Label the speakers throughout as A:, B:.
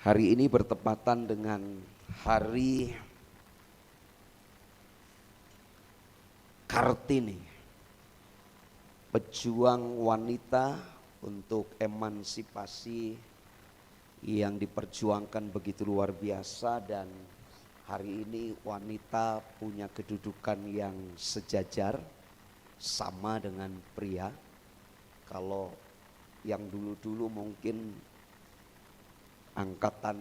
A: Hari ini bertepatan dengan Hari Kartini, pejuang wanita untuk emansipasi yang diperjuangkan begitu luar biasa, dan hari ini wanita punya kedudukan yang sejajar sama dengan pria. Kalau yang dulu-dulu mungkin angkatan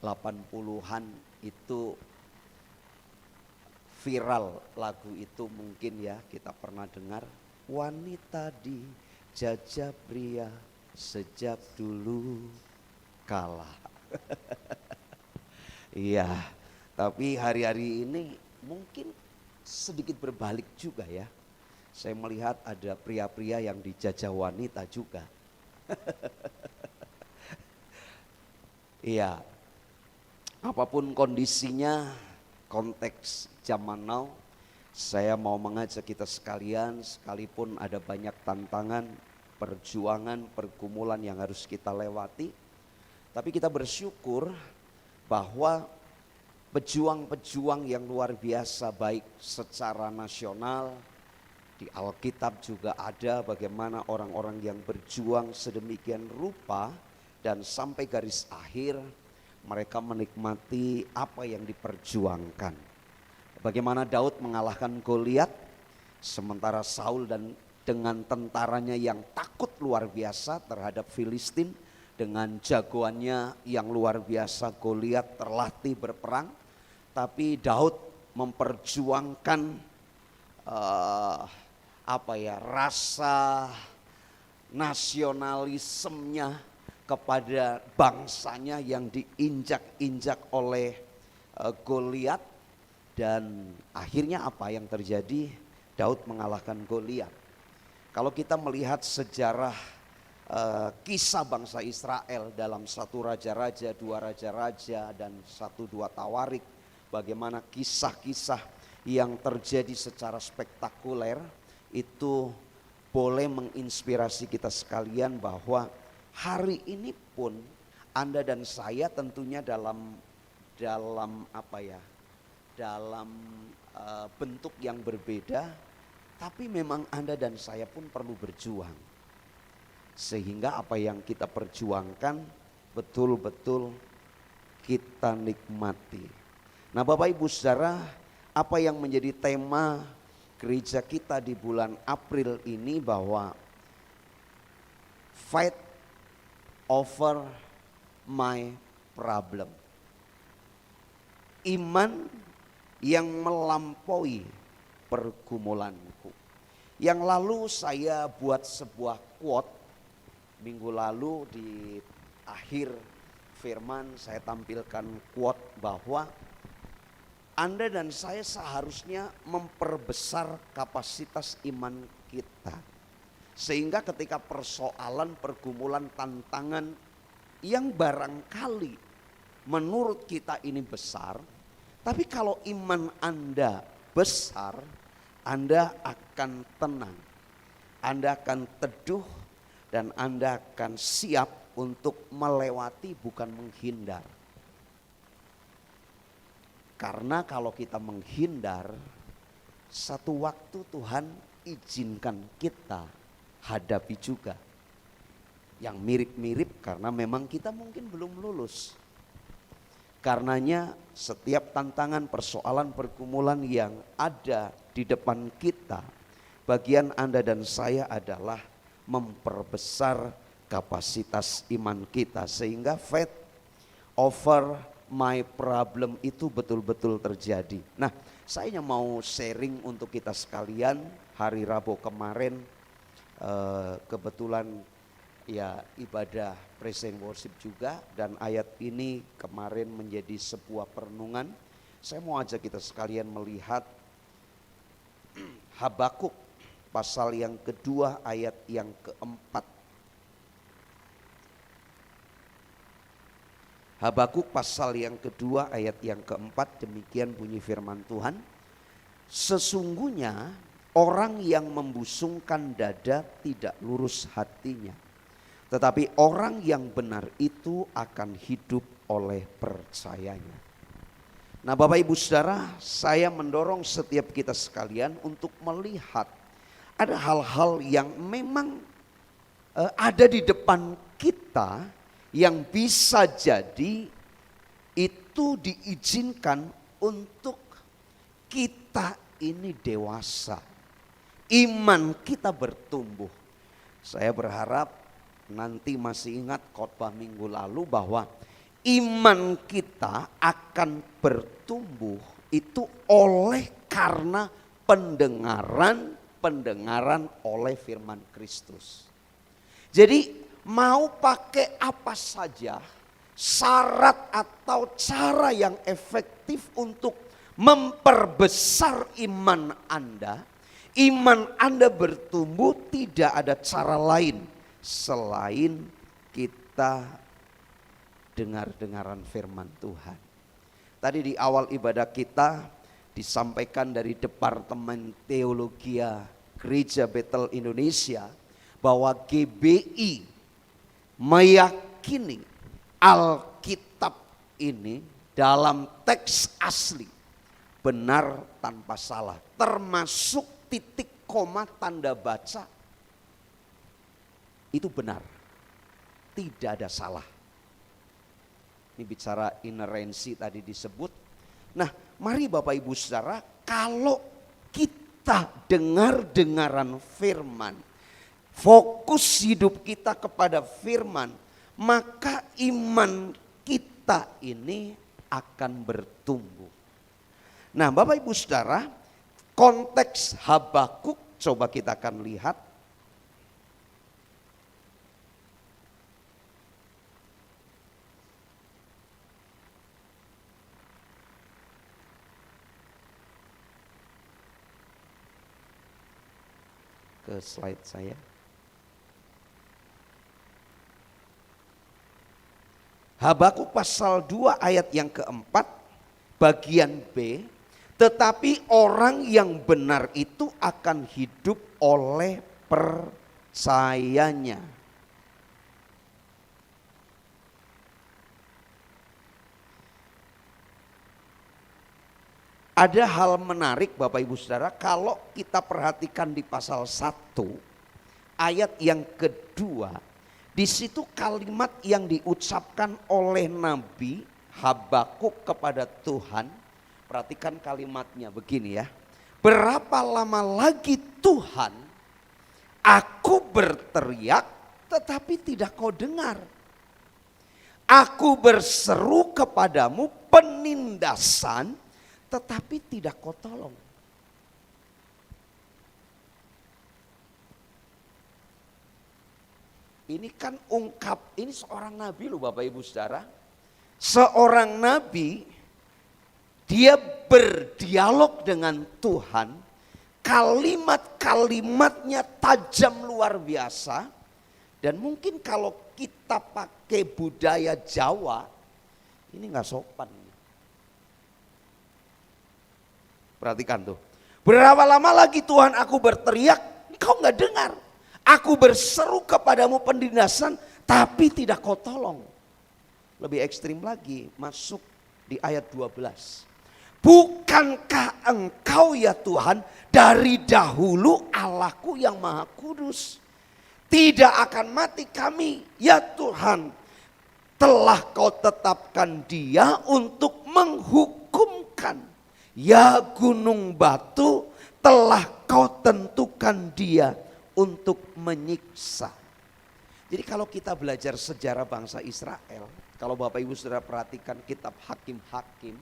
A: 80-an itu viral lagu itu, mungkin ya kita pernah dengar, wanita dijajah pria sejak dulu kala. Iya, tapi hari-hari ini mungkin sedikit berbalik juga ya. Saya melihat ada pria-pria yang dijajah wanita juga. Iya, apapun kondisinya, konteks zaman now, saya mau mengajak kita sekalian, sekalipun ada banyak tantangan, perjuangan, pergumulan yang harus kita lewati, tapi kita bersyukur bahwa pejuang-pejuang yang luar biasa, baik secara nasional, di Alkitab juga ada bagaimana orang-orang yang berjuang sedemikian rupa, dan sampai garis akhir mereka menikmati apa yang diperjuangkan. Bagaimana Daud mengalahkan Goliat, sementara Saul dan dengan tentaranya yang takut luar biasa terhadap Filistin, dengan jagoannya yang luar biasa Goliat terlatih berperang, tapi Daud memperjuangkan rasa nasionalismenya kepada bangsanya yang diinjak-injak oleh Goliat, dan akhirnya apa yang terjadi? Daud mengalahkan Goliat. Kalau kita melihat sejarah kisah bangsa Israel dalam 1 Raja-Raja, 2 Raja-Raja, dan 1-2 Tawarik, bagaimana kisah-kisah yang terjadi secara spektakuler itu boleh menginspirasi kita sekalian bahwa hari ini pun Anda dan saya tentunya dalam bentuk yang berbeda, tapi memang Anda dan saya pun perlu berjuang, sehingga apa yang kita perjuangkan betul-betul kita nikmati. Nah, Bapak Ibu Saudara, apa yang menjadi tema gereja kita di bulan April ini bahwa fight over my problem. Iman yang melampaui pergumulanku. Yang lalu saya buat sebuah quote minggu lalu, di akhir firman saya tampilkan quote bahwa Anda dan saya seharusnya memperbesar kapasitas iman kita. Sehingga ketika persoalan, pergumulan, tantangan yang barangkali menurut kita ini besar, tapi kalau iman Anda besar, Anda akan tenang, Anda akan teduh, dan Anda akan siap untuk melewati, bukan menghindar. Karena kalau kita menghindar, satu waktu Tuhan izinkan kita hadapi juga yang mirip-mirip, karena memang kita mungkin belum lulus. Karenanya setiap tantangan, persoalan, pergumulan yang ada di depan kita, bagian Anda dan saya adalah memperbesar kapasitas iman kita, sehingga faith over my problem itu betul-betul terjadi. Nah, saya mau sharing untuk kita sekalian. Hari Rabu kemarin kebetulan ya ibadah praise and worship juga, dan ayat ini kemarin menjadi sebuah perenungan. Saya mau ajak kita sekalian melihat Habakuk pasal yang kedua ayat yang keempat. Habakuk pasal yang kedua ayat yang keempat, demikian bunyi firman Tuhan. Sesungguhnya orang yang membusungkan dada tidak lurus hatinya, Tetapi orang yang benar itu akan hidup oleh percayanya. Nah Bapak Ibu Saudara, saya mendorong setiap kita sekalian untuk melihat ada hal-hal yang memang ada di depan kita yang bisa jadi itu diizinkan untuk kita ini dewasa. Iman kita bertumbuh. Saya berharap nanti masih ingat khotbah minggu lalu bahwa iman kita akan bertumbuh itu oleh karena pendengaran oleh firman Kristus. Jadi mau pakai apa saja, syarat atau cara yang efektif untuk memperbesar iman Anda bertumbuh tidak ada cara lain selain kita dengar-dengaran firman Tuhan. Tadi di awal ibadah kita disampaikan dari Departemen Teologi Gereja Bethel Indonesia bahwa GBI meyakini Alkitab ini dalam teks asli benar tanpa salah, termasuk titik koma tanda baca itu benar, tidak ada salah. Ini bicara inerensi tadi disebut. Nah mari Bapak Ibu Saudara, kalau kita dengar-dengaran firman, fokus hidup kita kepada firman, maka iman kita ini akan bertumbuh. Nah Bapak Ibu Saudara, konteks Habakuk coba kita akan lihat. Ke slide saya. Habakuk pasal 2 ayat yang keempat bagian B. Tetapi orang yang benar itu akan hidup oleh percayanya. Ada hal menarik Bapak Ibu Saudara, kalau kita perhatikan di pasal 1 ayat yang kedua, di situ kalimat yang diucapkan oleh Nabi Habakuk kepada Tuhan, perhatikan kalimatnya begini ya. Berapa lama lagi Tuhan aku berteriak tetapi tidak kau dengar. Aku berseru kepadamu penindasan tetapi tidak kau tolong. Ini kan ini seorang nabi loh Bapak Ibu Saudara. Seorang nabi, dia berdialog dengan Tuhan, kalimat-kalimatnya tajam luar biasa. Dan mungkin kalau kita pakai budaya Jawa, ini gak sopan. Perhatikan tuh. Berapa lama lagi Tuhan aku berteriak, engkau gak dengar. Aku berseru kepadamu penindasan, tapi tidak kau tolong. Lebih ekstrim lagi, masuk di ayat 12. Bukankah engkau ya Tuhan dari dahulu Allahku yang maha kudus. Tidak akan mati kami ya Tuhan. Telah kau tetapkan dia untuk menghukumkan. Ya gunung batu, telah kau tentukan dia untuk menyiksa. Jadi kalau kita belajar sejarah bangsa Israel, kalau Bapak Ibu Saudara perhatikan kitab Hakim-Hakim,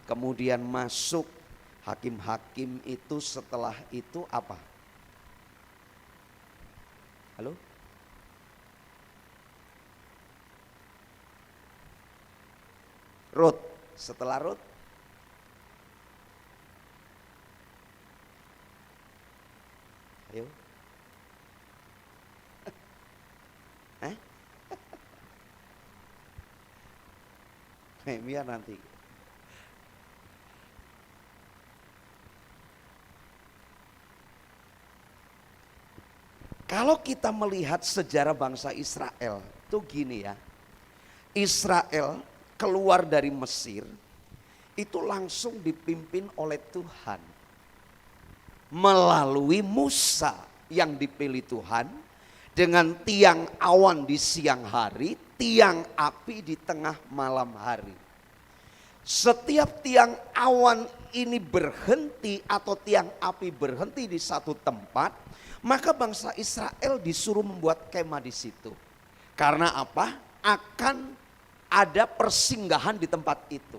A: kemudian masuk Hakim-Hakim itu setelah itu apa? Halo? Rut, setelah Rut? Ayo. Nehemia nanti. Kalau kita melihat sejarah bangsa Israel, itu gini ya. Israel keluar dari Mesir, itu langsung dipimpin oleh Tuhan. Melalui Musa yang dipilih Tuhan, dengan tiang awan di siang hari, tiang api di tengah malam hari. Setiap tiang awan ini berhenti atau tiang api berhenti di satu tempat, maka bangsa Israel disuruh membuat kemah di situ. Karena apa? Akan ada persinggahan di tempat itu.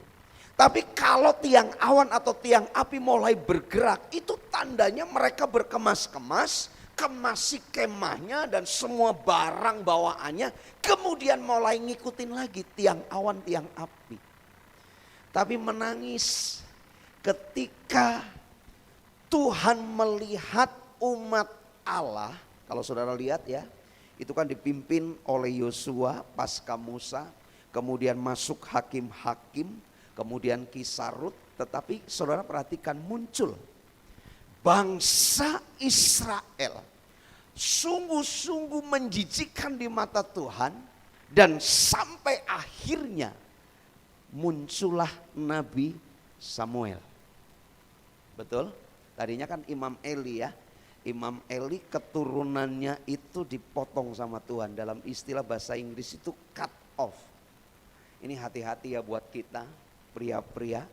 A: Tapi kalau tiang awan atau tiang api mulai bergerak, itu tandanya mereka berkemas-kemas, kemasi kemahnya dan semua barang bawaannya, kemudian mulai ngikutin lagi tiang awan, tiang api. Tapi menangis ketika Tuhan melihat umat Allah. Kalau saudara lihat ya, itu kan dipimpin oleh Yosua pasca Musa, kemudian masuk hakim-hakim, kemudian Kisah Rut. Tetapi saudara perhatikan, muncul bangsa Israel sungguh-sungguh menjijikkan di mata Tuhan, dan sampai akhirnya muncullah Nabi Samuel. Betul? Tadinya kan Imam Eli ya. Imam Eli keturunannya itu dipotong sama Tuhan. Dalam istilah bahasa Inggris itu cut off. Ini hati-hati ya buat kita pria-pria.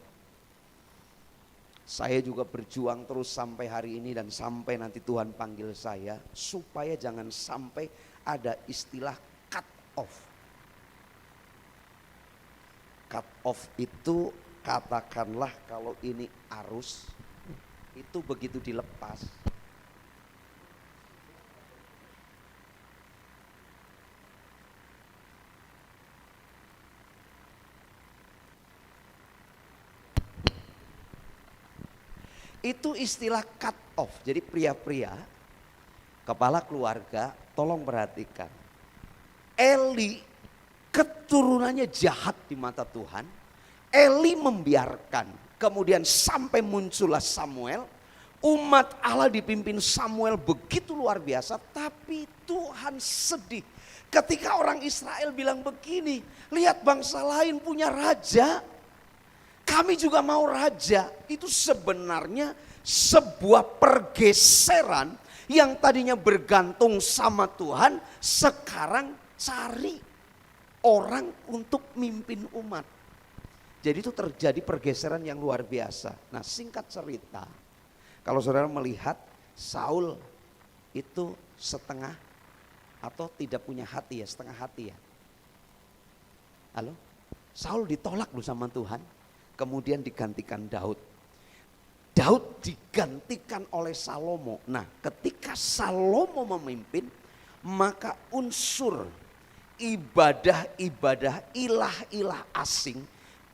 A: Saya juga berjuang terus sampai hari ini dan sampai nanti Tuhan panggil saya, supaya jangan sampai ada istilah cut off. Cut off itu katakanlah kalau ini arus, itu begitu dilepas, itu istilah cut off. Jadi pria-pria, kepala keluarga, tolong perhatikan. Eli keturunannya jahat di mata Tuhan. Eli membiarkan, kemudian sampai muncullah Samuel. Umat Allah dipimpin Samuel begitu luar biasa, tapi Tuhan sedih ketika orang Israel bilang begini, lihat bangsa lain punya raja, kami juga mau raja. Itu sebenarnya sebuah pergeseran yang tadinya bergantung sama Tuhan, sekarang cari orang untuk mimpin umat. Jadi itu terjadi pergeseran yang luar biasa. Nah, singkat cerita, kalau saudara melihat Saul itu setengah atau tidak punya hati ya, setengah hati ya. Halo? Saul ditolak loh sama Tuhan. Kemudian digantikan Daud. Daud digantikan oleh Salomo. Nah, ketika Salomo memimpin, maka unsur ibadah-ibadah ilah-ilah asing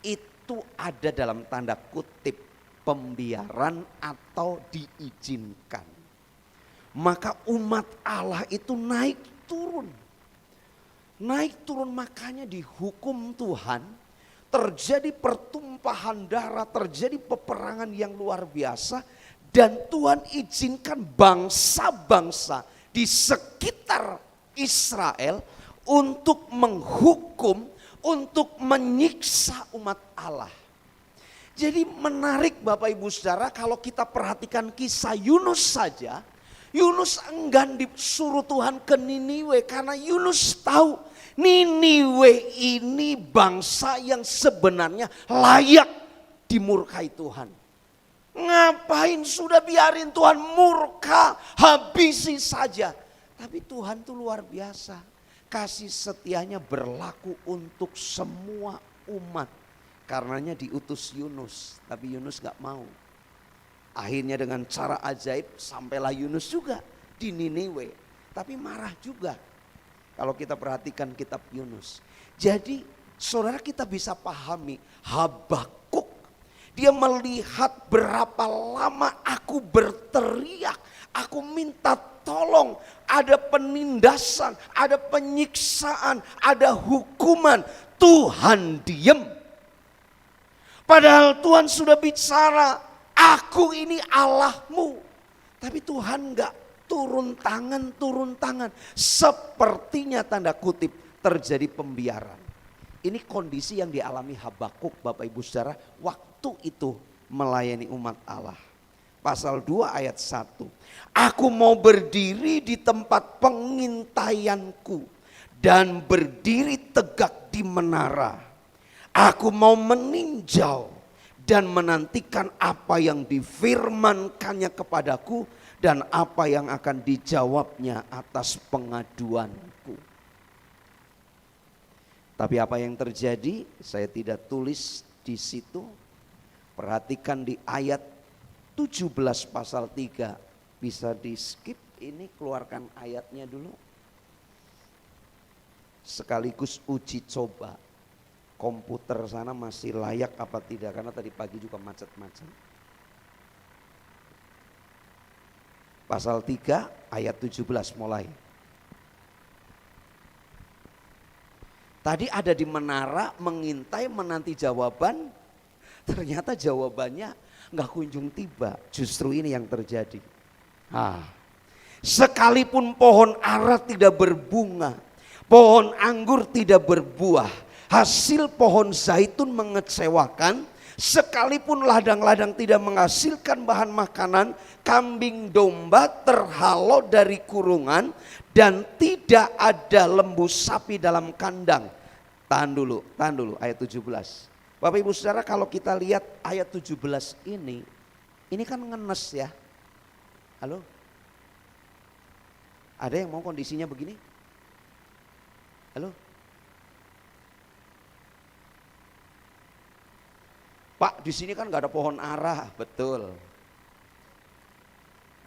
A: itu ada dalam tanda kutip pembiaran atau diizinkan. Maka umat Allah itu naik turun. Naik turun, makanya dihukum Tuhan. Terjadi pertumpahan darah, terjadi peperangan yang luar biasa, dan Tuhan izinkan bangsa-bangsa di sekitar Israel untuk menghukum, untuk menyiksa umat Allah. Jadi menarik Bapak Ibu Saudara, kalau kita perhatikan kisah Yunus saja, Yunus enggan disuruh Tuhan ke Niniwe karena Yunus tahu Niniwe ini bangsa yang sebenarnya layak dimurkai Tuhan. Ngapain sudah biarin Tuhan murka, habisi saja. Tapi Tuhan tuh luar biasa. Kasih setianya berlaku untuk semua umat. Karenanya diutus Yunus, tapi Yunus gak mau. Akhirnya dengan cara ajaib sampailah Yunus juga di Niniwe. Tapi marah juga. Kalau kita perhatikan kitab Yunus. Jadi saudara, kita bisa pahami Habakuk. Dia melihat berapa lama aku berteriak. Aku minta tolong. Ada penindasan, ada penyiksaan, ada hukuman. Tuhan diem. Padahal Tuhan sudah bicara, aku ini Allahmu. Tapi Tuhan enggak turun tangan. Sepertinya tanda kutip terjadi pembiaran. Ini kondisi yang dialami Habakuk Bapak Ibu Saudara waktu itu melayani umat Allah. Pasal 2 ayat 1. Aku mau berdiri di tempat pengintaianku dan berdiri tegak di menara. Aku mau meninjau dan menantikan apa yang difirmankannya kepadaku dan apa yang akan dijawabnya atas pengaduanku. Tapi apa yang terjadi saya tidak tulis di situ. Perhatikan di ayat 17 pasal 3. Bisa di skip ini, keluarkan ayatnya dulu. Sekaligus uji coba. Komputer sana masih layak apa tidak, karena tadi pagi juga macet-macet. Pasal 3 ayat 17 mulai. Tadi ada di menara mengintai menanti jawaban, ternyata jawabannya nggak kunjung tiba. Justru ini yang terjadi. Sekalipun pohon ara tidak berbunga, pohon anggur tidak berbuah, hasil pohon zaitun mengecewakan, sekalipun ladang-ladang tidak menghasilkan bahan makanan, kambing domba terhalau dari kurungan, dan tidak ada lembu sapi dalam kandang. Tahan dulu ayat 17. Bapak Ibu Saudara, kalau kita lihat ayat 17 ini kan ngenes ya. Halo? Ada yang mau kondisinya begini? Halo? Pak, di sini kan nggak ada pohon ara, betul.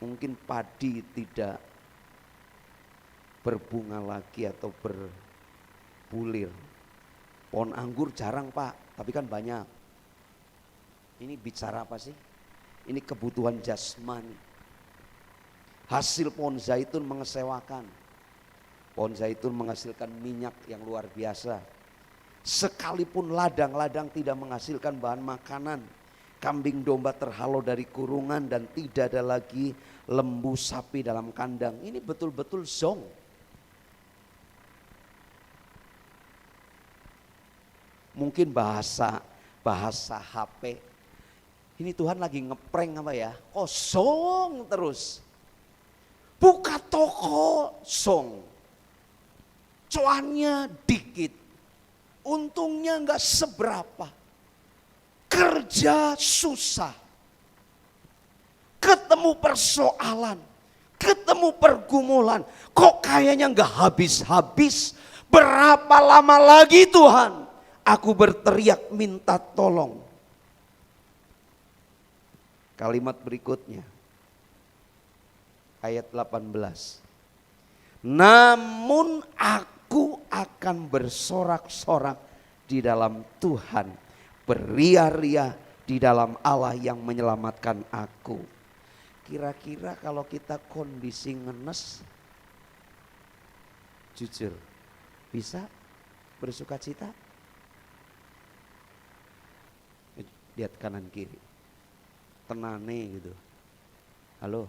A: Mungkin padi tidak berbunga lagi atau berbulir. Pohon anggur jarang Pak, tapi kan banyak. Ini bicara apa sih? Ini kebutuhan jasmani. Hasil pohon zaitun mengecewakan. Pohon zaitun menghasilkan minyak yang luar biasa. Sekalipun ladang-ladang tidak menghasilkan bahan makanan, kambing domba terhalau dari kurungan dan tidak ada lagi lembu sapi dalam kandang. Ini betul-betul zong. Mungkin bahasa HP. Ini Tuhan lagi ngeprank apa ya? Kosong terus. Buka toko, song. Cuannya dikit. Untungnya enggak seberapa. Kerja susah. Ketemu persoalan. Ketemu pergumulan. Kok kayaknya enggak habis-habis. Berapa lama lagi Tuhan? Aku berteriak minta tolong. Kalimat berikutnya. Ayat 18. Namun aku akan bersorak-sorak di dalam Tuhan. Beria-ria di dalam Allah yang menyelamatkan aku. Kira-kira kalau kita kondisi ngenes, jujur, bisa bersuka cita? Lihat kanan kiri, tenane gitu. Halo.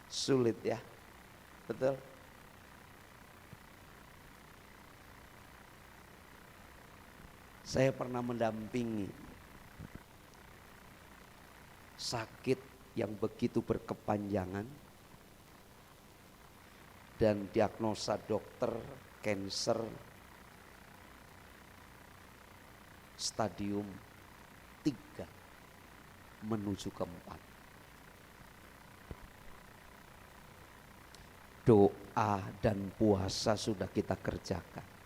A: Sulit ya, betul. Saya pernah mendampingi sakit yang begitu berkepanjangan dan diagnosa dokter kanker stadium 3 menuju ke 4. Doa dan puasa sudah kita kerjakan.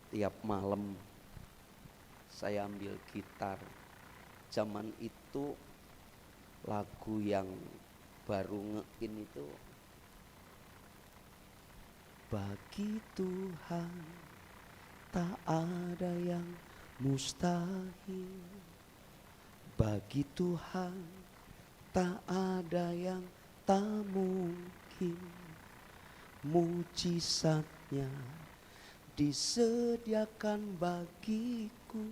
A: Tiap malam saya ambil gitar. Zaman itu lagu yang baru ngein itu, bagi Tuhan tak ada yang mustahil, Bagi Tuhan tak ada yang tak mungkin. Mujizatnya disediakan bagiku.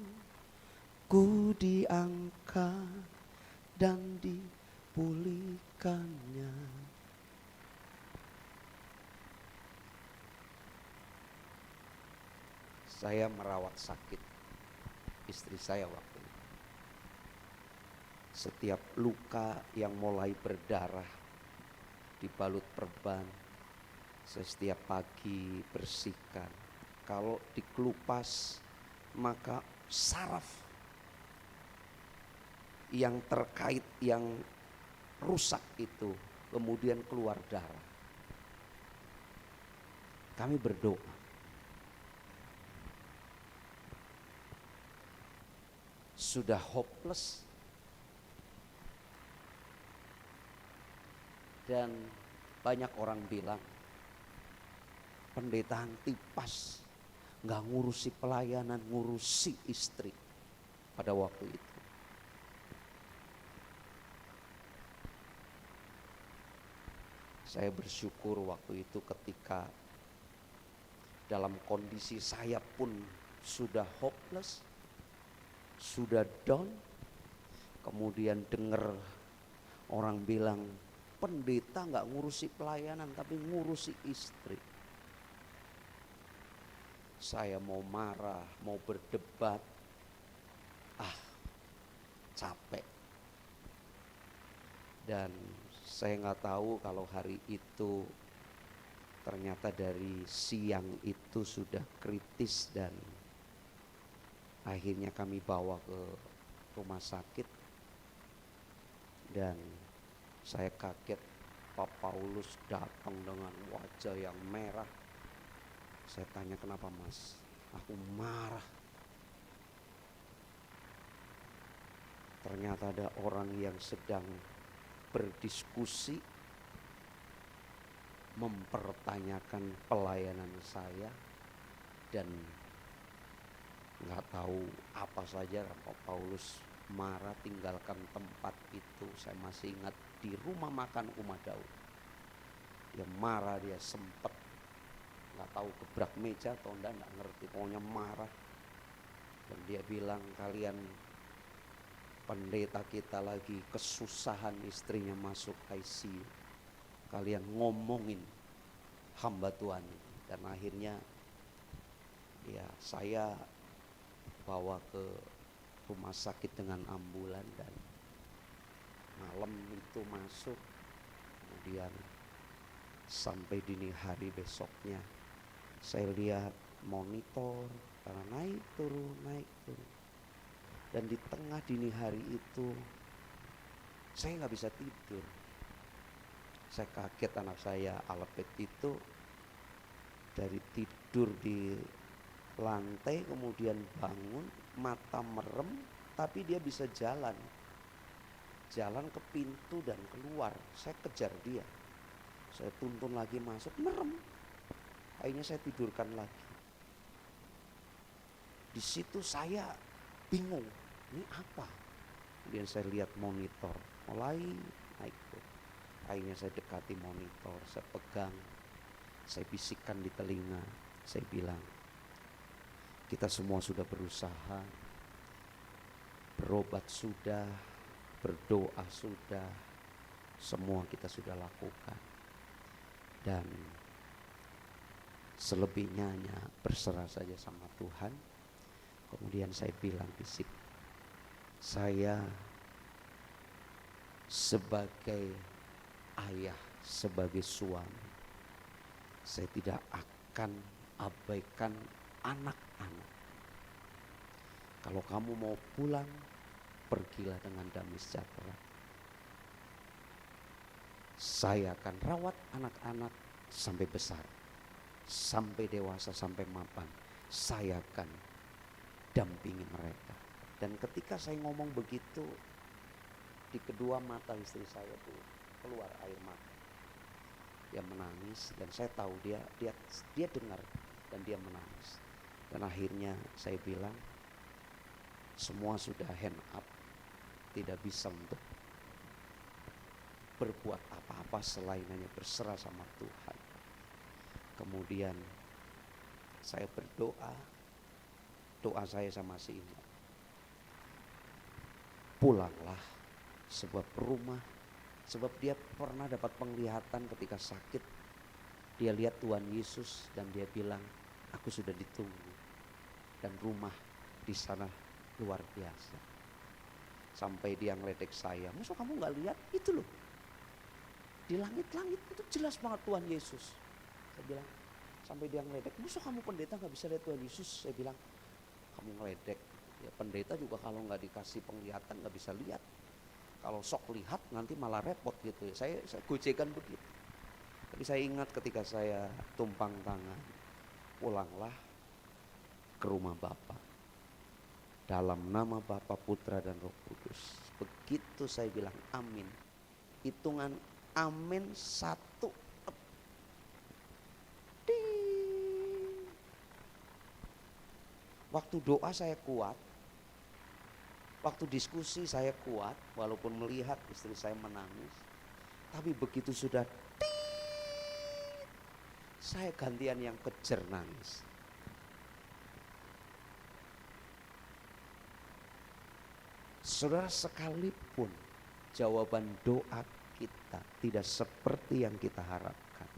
A: Ku diangkat dan dipulihkannya. Saya merawat sakit istri saya waktu itu. Setiap luka yang mulai berdarah dibalut perban, saya setiap pagi bersihkan. Kalau dikelupas maka saraf yang terkait, yang rusak itu kemudian keluar darah. Kami berdoa. Sudah hopeless dan banyak orang bilang pendeta Antipas nggak ngurusi pelayanan, ngurusi istri pada waktu itu. Saya bersyukur waktu itu ketika dalam kondisi saya pun sudah hopeless, sudah down, kemudian dengar orang bilang pendeta nggak ngurusi pelayanan tapi ngurusi istri. Saya mau marah, mau berdebat, capek. Dan saya nggak tahu kalau hari itu ternyata dari siang itu sudah kritis dan akhirnya kami bawa ke rumah sakit. Dan saya kaget, Pak Paulus datang dengan wajah yang merah. Saya tanya, kenapa Mas? Aku marah. Ternyata ada orang yang sedang berdiskusi, mempertanyakan pelayanan saya, dan nggak tahu apa saja. Pak Paulus marah tinggalkan tempat itu. Saya masih ingat di rumah makan Umat Daud. Dia marah, dia sempet nggak tahu gebrak meja atau enggak ngerti, pokoknya marah. Dan dia bilang, kalian pendeta kita lagi kesusahan, istrinya masuk ICU, kalian ngomongin hamba Tuhan. Dan akhirnya ya saya bawa ke rumah sakit dengan ambulan dan malam itu masuk. Kemudian sampai dini hari besoknya saya lihat monitor karena naik turun. Dan di tengah dini hari itu saya nggak bisa tidur. Saya kaget, anak saya Alpet itu dari tidur di lantai kemudian bangun, mata merem, tapi dia bisa jalan ke pintu dan keluar. Saya kejar dia, saya tuntun lagi masuk, merem. Akhirnya saya tidurkan lagi. Di situ saya bingung, ini apa? Kemudian saya lihat monitor, mulai naik. Akhirnya saya dekati monitor, saya pegang, saya bisikkan di telinga, saya bilang, kita semua sudah berusaha, berobat sudah, berdoa sudah, semua kita sudah lakukan. Dan selebihnya hanya berserah saja sama Tuhan. Kemudian saya bilang bisik, saya sebagai ayah, sebagai suami, saya tidak akan abaikan anak-anak. Kalau kamu mau pulang, pergilah dengan damai sejahtera. Saya akan rawat anak-anak sampai besar, sampai dewasa, sampai mapan. Saya akan dampingi mereka. Dan ketika saya ngomong begitu, di kedua mata istri saya tuh keluar air mata. Dia menangis dan saya tahu dia dengar dan dia menangis. Dan akhirnya saya bilang, semua sudah hand up, tidak bisa untuk berbuat apa-apa selain hanya berserah sama Tuhan. Kemudian saya berdoa, doa saya sama si Imo, pulanglah sebuah rumah, sebab dia pernah dapat penglihatan ketika sakit. Dia lihat Tuhan Yesus dan dia bilang, aku sudah ditunggu. Dan rumah di sana luar biasa. Sampai dia ngeledek saya, masa kamu gak lihat? Itu loh, di langit-langit itu jelas banget Tuhan Yesus. Saya bilang, sampai dia ngeledek, masa kamu pendeta gak bisa lihat Tuhan Yesus? Saya bilang, kamu ngeledek. Ya pendeta juga kalau gak dikasih penglihatan gak bisa lihat. Kalau sok lihat nanti malah repot gitu ya. Saya gojekan begitu. Tapi saya ingat ketika saya tumpang tangan, pulanglah ke rumah Bapa. Dalam nama Bapa, Putra dan Roh Kudus. Begitu saya bilang amin, hitungan amin satu. Waktu doa saya kuat, waktu diskusi saya kuat, walaupun melihat istri saya menangis. Tapi begitu sudah saya gantian yang kejer nangis. Saudara, sekalipun jawaban doa kita tidak seperti yang kita harapkan,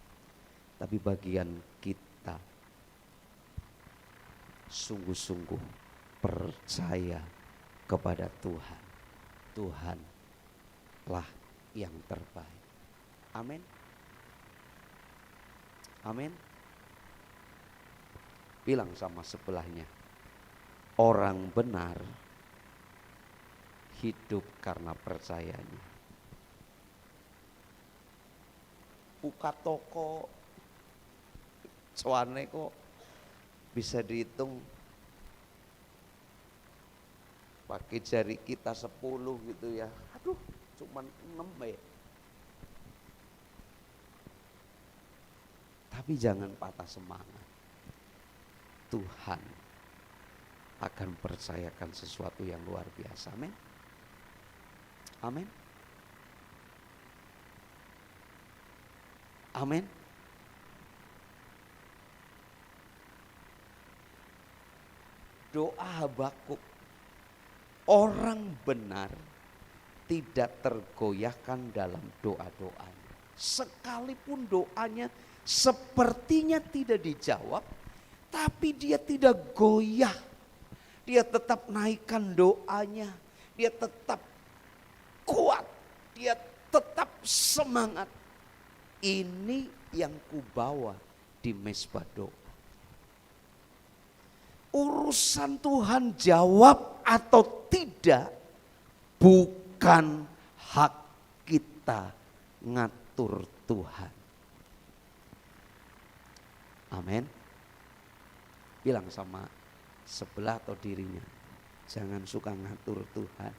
A: tapi bagian kita sungguh-sungguh percaya kepada Tuhan. Tuhanlah yang terbaik. Amin. Amin. Bilang sama sebelahnya, orang benar hidup karena percayanya. Buka toko, cuane kok bisa dihitung pakai jari kita 10 gitu ya. Aduh, cuman 6 ya. Tapi jangan patah semangat. Tuhan akan percayakan sesuatu yang luar biasa. Amin. Amin. Amin. Doa Habakuk, orang benar tidak tergoyahkan dalam doa-doanya. Sekalipun doanya sepertinya tidak dijawab, tapi dia tidak goyah. Dia tetap naikkan doanya, dia tetap kuat, dia tetap semangat. Ini yang kubawa di mezbah doa. Urusan Tuhan jawab atau tidak bukan hak kita ngatur Tuhan. Amin. Bilang sama sebelah atau dirinya, jangan suka ngatur Tuhan.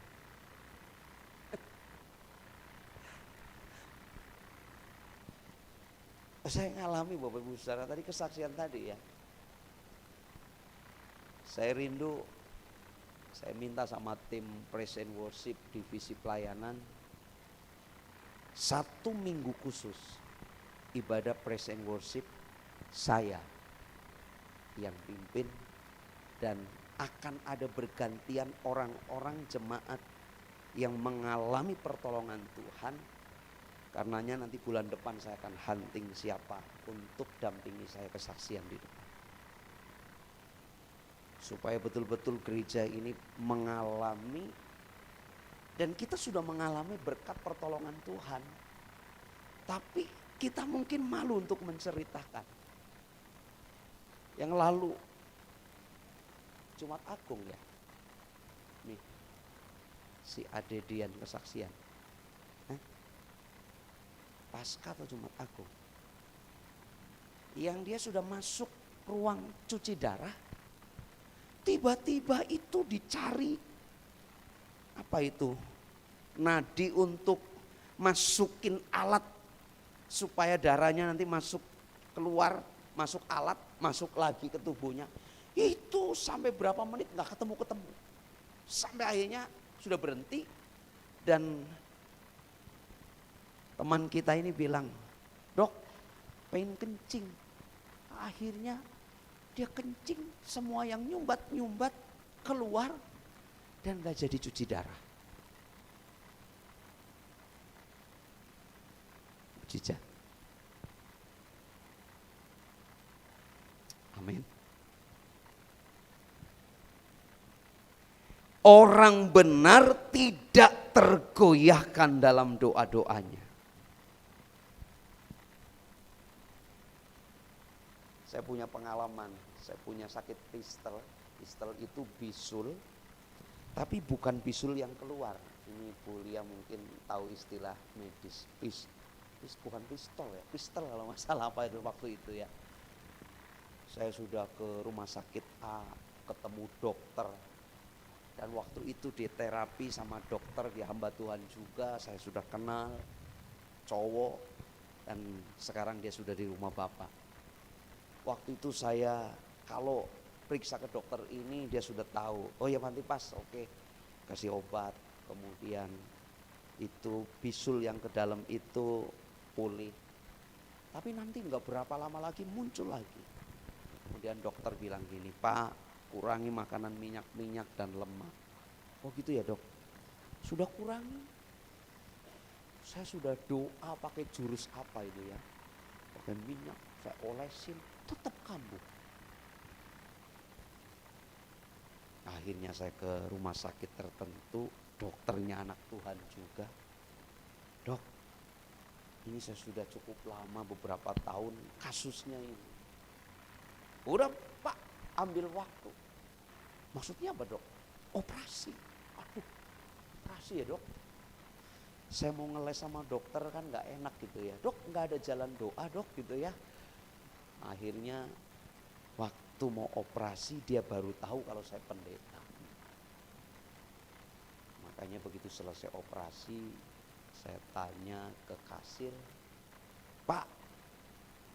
A: Saya ngalami Bapak Ibu Saudara tadi kesaksian tadi ya. Saya rindu, saya minta sama tim Praise and Worship divisi pelayanan 1 minggu khusus ibadah Praise and Worship saya yang pimpin, dan akan ada bergantian orang-orang jemaat yang mengalami pertolongan Tuhan. Karenanya nanti bulan depan saya akan hunting siapa untuk dampingi saya kesaksian di depan. Supaya betul-betul gereja ini mengalami, dan kita sudah mengalami berkat pertolongan Tuhan. Tapi kita mungkin malu untuk menceritakan. Yang lalu Jumat Agung ya, nih si Ade Dian kesaksian, Pasca atau Jumat Agung, yang dia sudah masuk ruang cuci darah, tiba-tiba itu dicari apa itu, nadi untuk masukin alat supaya darahnya nanti masuk keluar, masuk alat, masuk lagi ke tubuhnya. Itu sampai berapa menit nggak ketemu, sampai akhirnya sudah berhenti. Dan teman kita ini bilang, dok pengen kencing. Akhirnya dia kencing, semua yang nyumbat-nyumbat keluar dan gak jadi cuci darah. Mujizat. Amin. Orang benar tidak tergoyahkan dalam doa-doanya. Saya punya pengalaman, saya punya sakit pistel. Pistel itu bisul, tapi bukan bisul yang keluar. Ini Bu Lia mungkin tahu istilah medis. Bukan pistol ya, pistel kalau nggak salah apa itu waktu itu ya. Saya sudah ke rumah sakit A, ketemu dokter. Dan waktu itu di terapi sama dokter, dia hamba Tuhan juga, saya sudah kenal, cowok, dan sekarang dia sudah di rumah Bapak. Waktu itu saya kalau periksa ke dokter ini dia sudah tahu, oh ya Pantipas, oke, kasih obat, kemudian itu bisul yang ke dalam itu pulih. Tapi nanti nggak berapa lama lagi muncul lagi. Kemudian dokter bilang gini, Pak, kurangi makanan minyak-minyak dan lemak. Oh gitu ya dok, sudah kurangi. Saya sudah doa pakai jurus apa itu ya, pakai minyak, saya olesin, tetap kambuh. Akhirnya saya ke rumah sakit tertentu, dokternya anak Tuhan juga. Dok, ini saya sudah cukup lama, beberapa tahun kasusnya ini. Udah Pak, ambil waktu. Maksudnya apa dok? Operasi. Aduh, operasi ya dok. Saya mau ngeles sama dokter kan gak enak gitu ya. Dok, gak ada jalan doa dok gitu ya. Akhirnya waktu mau operasi dia baru tahu kalau saya pendeta. Makanya begitu selesai operasi, saya tanya ke kasir, Pak,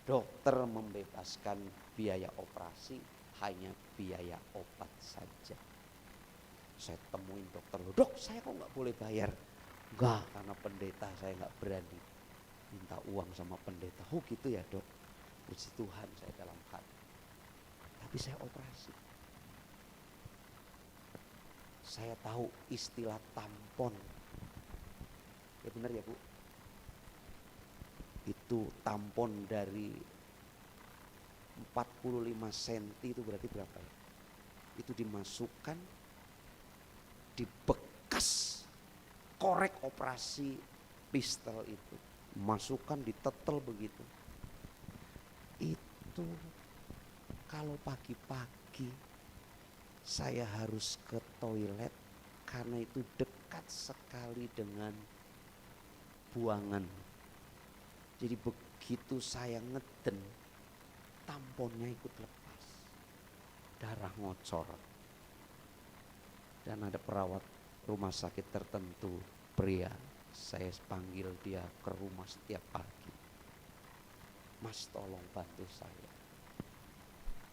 A: dokter membebaskan biaya operasi, hanya biaya obat saja. Saya temuin dokter, dok saya kok gak boleh bayar? Enggak, karena pendeta saya gak berani minta uang sama pendeta. Oh gitu ya dok, puji Tuhan saya dalam hati. Tapi saya operasi. Saya tahu istilah tampon. Ya benar ya Bu? Itu tampon dari 45 cm itu berarti berapa ya? Itu dimasukkan di bekas korek operasi pistel itu. Masukkan ditetel begitu. Itu kalau pagi-pagi saya harus ke toilet karena itu dekat sekali dengan buangan. Jadi begitu saya ngeden, tamponnya ikut lepas, darah ngocor. Dan ada perawat rumah sakit tertentu, pria, saya panggil dia ke rumah setiap pagi. Mas tolong bantu saya.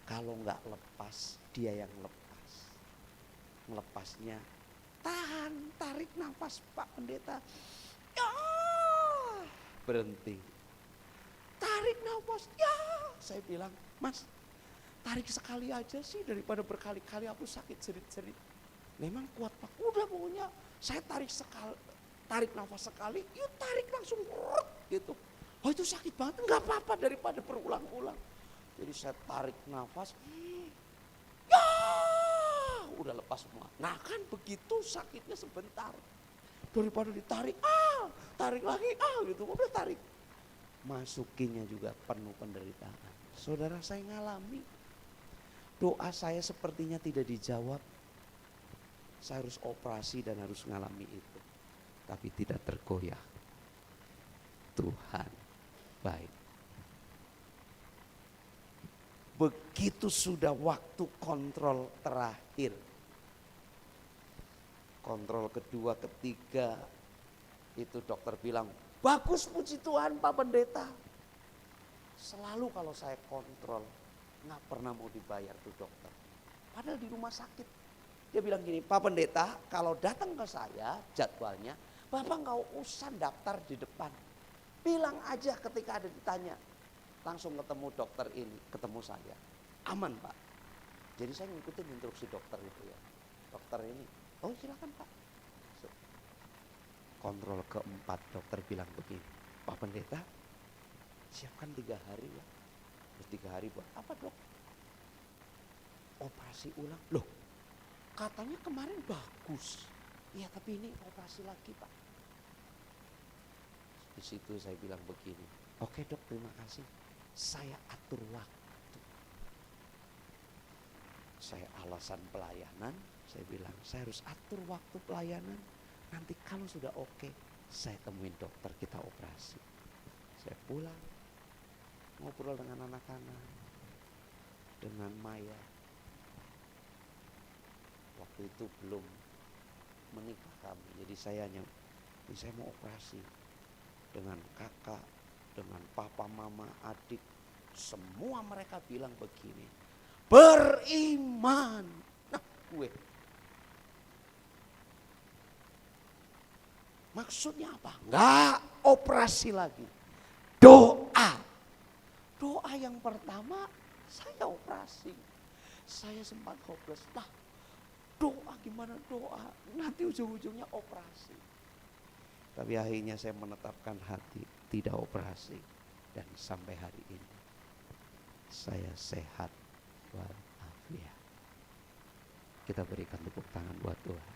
A: Kalau nggak lepas, dia yang lepas. Melepasnya, tahan, tarik nafas Pak Pendeta. Ya, berhenti. Tarik nafas, ya. Saya bilang, Mas, tarik sekali aja sih daripada berkali-kali aku sakit jerit-jerit. Memang kuat Pak, udah pokoknya saya tarik sekali, tarik nafas sekali, yuk tarik langsung gitu. Oh itu sakit banget, nggak apa-apa daripada berulang-ulang. Jadi saya tarik nafas, ya udah lepas semua. Nah kan begitu sakitnya sebentar, daripada ditarik, tarik lagi, gitu, udah tarik. Masukinnya juga penuh penderitaan. Saudara saya ngalami, doa saya sepertinya tidak dijawab. Saya harus operasi dan harus ngalami itu. Tapi tidak tergoyah. Tuhan baik. Begitu sudah waktu kontrol terakhir. Kontrol kedua, ketiga. Itu dokter bilang, bagus puji Tuhan Pak Pendeta. Selalu kalau saya kontrol, gak pernah mau dibayar tuh dokter. Padahal di rumah sakit. Dia bilang gini, Pak Pendeta kalau datang ke saya jadwalnya Bapak nggak usah daftar di depan. Bilang aja ketika ada ditanya. Langsung ketemu dokter ini, ketemu saya. Aman Pak. Jadi saya ngikutin instruksi dokter itu ya. Dokter ini, oh silakan Pak. Kontrol keempat dokter bilang begini, Pak Pendeta siapkan 3 hari ya. Terus 3 hari buat apa dok? Operasi ulang. Loh katanya kemarin bagus. Iya tapi ini operasi lagi Pak. Di situ saya bilang begini, oke dok terima kasih. Saya atur waktu. Saya alasan pelayanan, saya bilang saya harus atur waktu pelayanan. Nanti kalau sudah oke, saya temuin dokter kita operasi. Saya pulang, ngobrol dengan anak-anak, dengan Maya. Waktu itu belum menikah kami, jadi saya mau operasi. Dengan kakak, dengan papa, mama, adik, semua mereka bilang begini, beriman. Nah gue, maksudnya apa? Enggak operasi lagi. Doa. Doa yang pertama saya operasi. Saya sempat hopeless. Nah doa gimana doa? Nanti ujung-ujungnya operasi. Tapi akhirnya saya menetapkan hati tidak operasi. Dan sampai hari ini saya sehat walafiat. Kita berikan tepuk tangan buat Tuhan.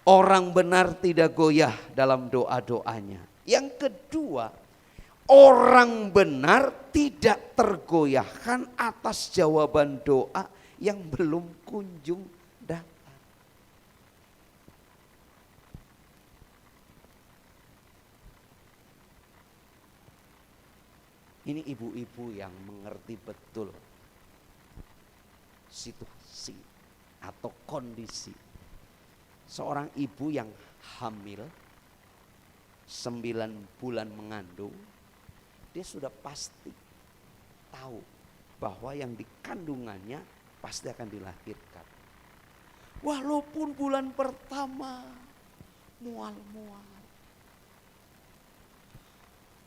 A: Orang benar tidak goyah dalam doa-doanya. Yang kedua, orang benar tidak tergoyahkan atas jawaban doa yang belum kunjung datang. Ini ibu-ibu yang mengerti betul situasi atau kondisi. Seorang ibu yang hamil 9 bulan mengandung, dia sudah pasti tahu bahwa yang dikandungannya pasti akan dilahirkan. Walaupun bulan pertama mual-mual.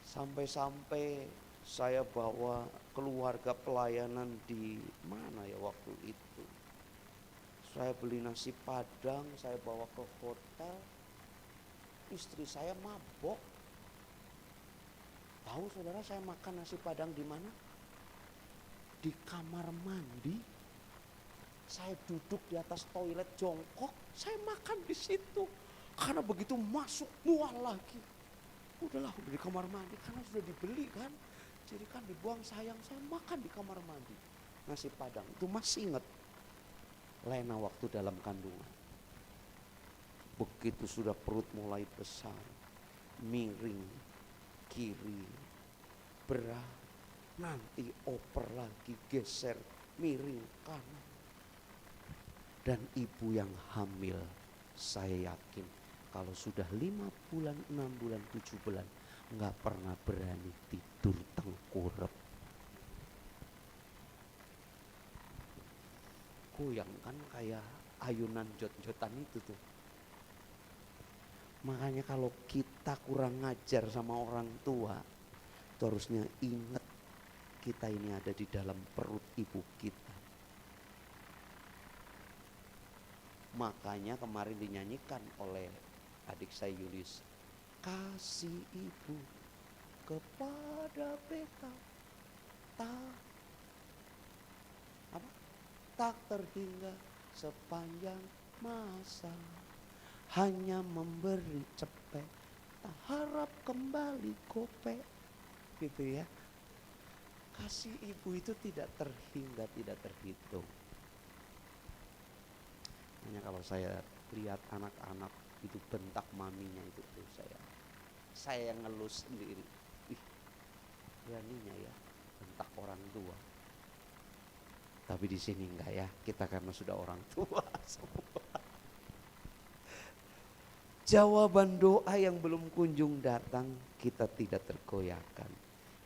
A: Sampai-sampai saya bawa keluarga pelayanan di mana ya waktu itu. Saya beli nasi padang, saya bawa ke hotel. Istri saya mabok. Tahu saudara saya makan nasi padang di mana? Di kamar mandi. Saya duduk di atas toilet jongkok, saya makan di situ. Karena begitu masuk mual lagi. Udahlah di kamar mandi karena sudah dibeli kan. Jadi kan dibuang sayang, saya makan di kamar mandi. Nasi padang itu masih ingat. Lena waktu dalam kandungan. Begitu sudah perut mulai besar, miring, kiri, berat, nanti oper lagi, geser, miring, kanan. Dan ibu yang hamil, saya yakin kalau sudah 5 bulan, 6 bulan, 7 bulan, nggak pernah berani tidur tengkurap. Goyang kan kayak ayunan jot-jotan itu tuh. Makanya kalau kita kurang ngajar sama orang tua, itu harusnya ingat kita ini ada di dalam perut ibu kita. Makanya kemarin dinyanyikan oleh adik saya Yulis, kasih ibu kepada beta tak terhingga sepanjang masa, hanya memberi cepet, tak harap kembali gope. Gitu ya. Kasih ibu itu tidak terhingga, tidak terhitung. Hanya kalau saya lihat anak-anak itu bentak maminya itu tuh saya yang ngelus sendiri. Ih, beraninya ya bentak orang tua. Tapi di sini enggak ya, kita karena sudah orang tua semua. Jawaban doa yang belum kunjung datang, kita tidak tergoyahkan.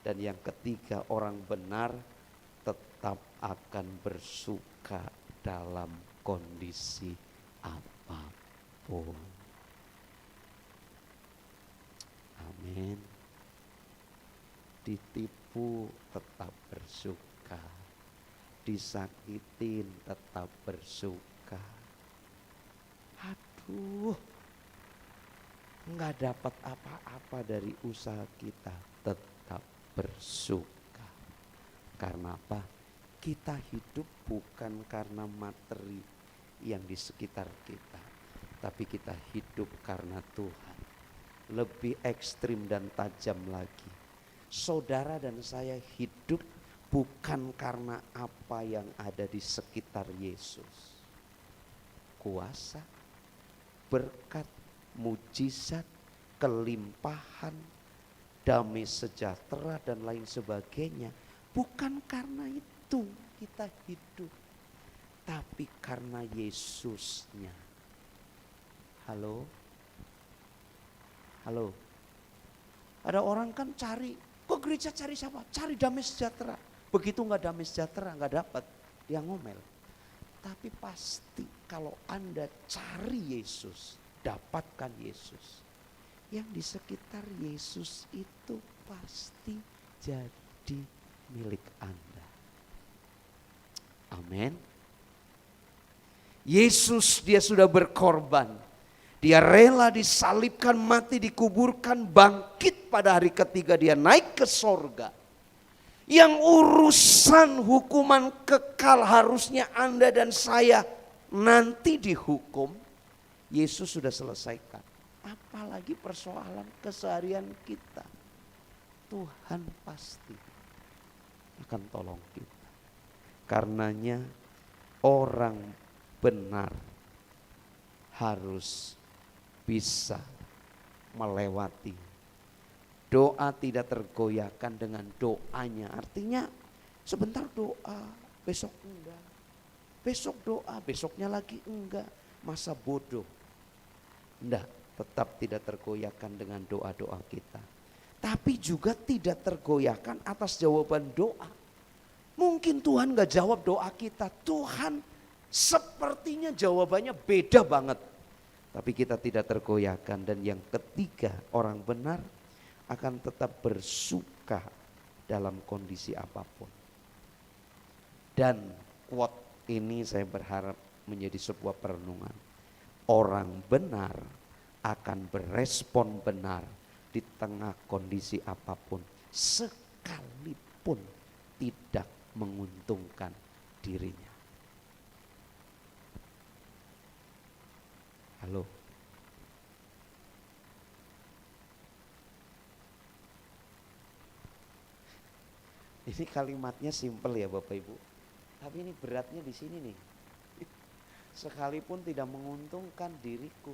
A: Dan yang ketiga, orang benar tetap akan bersuka dalam kondisi apapun. Amin. Ditipu tetap bersuka, disakitin tetap bersuka. Aduh, nggak dapat apa-apa dari usaha kita, tetap bersuka. Karena apa? Kita hidup bukan karena materi yang di sekitar kita, tapi kita hidup karena Tuhan. Lebih ekstrim dan tajam lagi, saudara dan saya hidup bukan karena apa yang ada di sekitar Yesus. Kuasa, berkat, mujizat, kelimpahan, damai sejahtera dan lain sebagainya. Bukan karena itu kita hidup, tapi karena Yesusnya. Halo? Halo? Ada orang kan cari, kok gereja cari siapa? Cari damai sejahtera. Begitu nggak damai sejahtera, nggak dapat, dia ngomel. Tapi pasti kalau Anda cari Yesus, dapatkan Yesus, yang di sekitar Yesus itu pasti jadi milik Anda. Amin. Yesus dia sudah berkorban. Dia rela disalibkan, mati, dikuburkan, bangkit pada hari ketiga dia naik ke sorga. Yang urusan hukuman kekal harusnya Anda dan saya nanti dihukum, Yesus sudah selesaikan. Apalagi persoalan keseharian kita, Tuhan pasti akan tolong kita. Karenanya orang benar harus bisa melewati. Doa tidak tergoyahkan dengan doanya. Artinya sebentar doa, besok enggak. Besok doa, besoknya lagi enggak. Masa bodoh. Enggak, tetap tidak tergoyahkan dengan doa-doa kita. Tapi juga tidak tergoyahkan atas jawaban doa. Mungkin Tuhan enggak jawab doa kita. Tuhan sepertinya jawabannya beda banget. Tapi kita tidak tergoyahkan. Dan yang ketiga, orang benar akan tetap bersuka dalam kondisi apapun. Dan quote ini saya berharap menjadi sebuah perenungan. Orang benar akan berespon benar di tengah kondisi apapun, sekalipun tidak menguntungkan dirinya. Halo. Ini kalimatnya simpel ya Bapak Ibu. Tapi ini beratnya di sini nih. Sekalipun tidak menguntungkan diriku.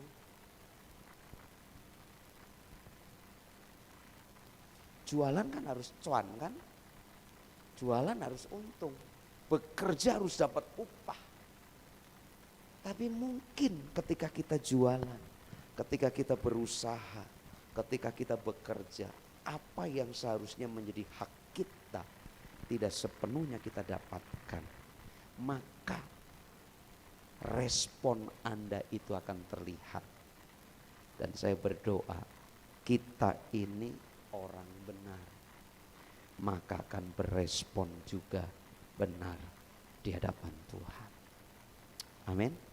A: Jualan kan harus cuan kan? Jualan harus untung. Bekerja harus dapat upah. Tapi mungkin ketika kita jualan, ketika kita berusaha, ketika kita bekerja, apa yang seharusnya menjadi hak kita tidak sepenuhnya kita dapatkan. Maka respon Anda itu akan terlihat. Dan saya berdoa, kita ini orang benar, maka akan berespon juga benar di hadapan Tuhan. Amin.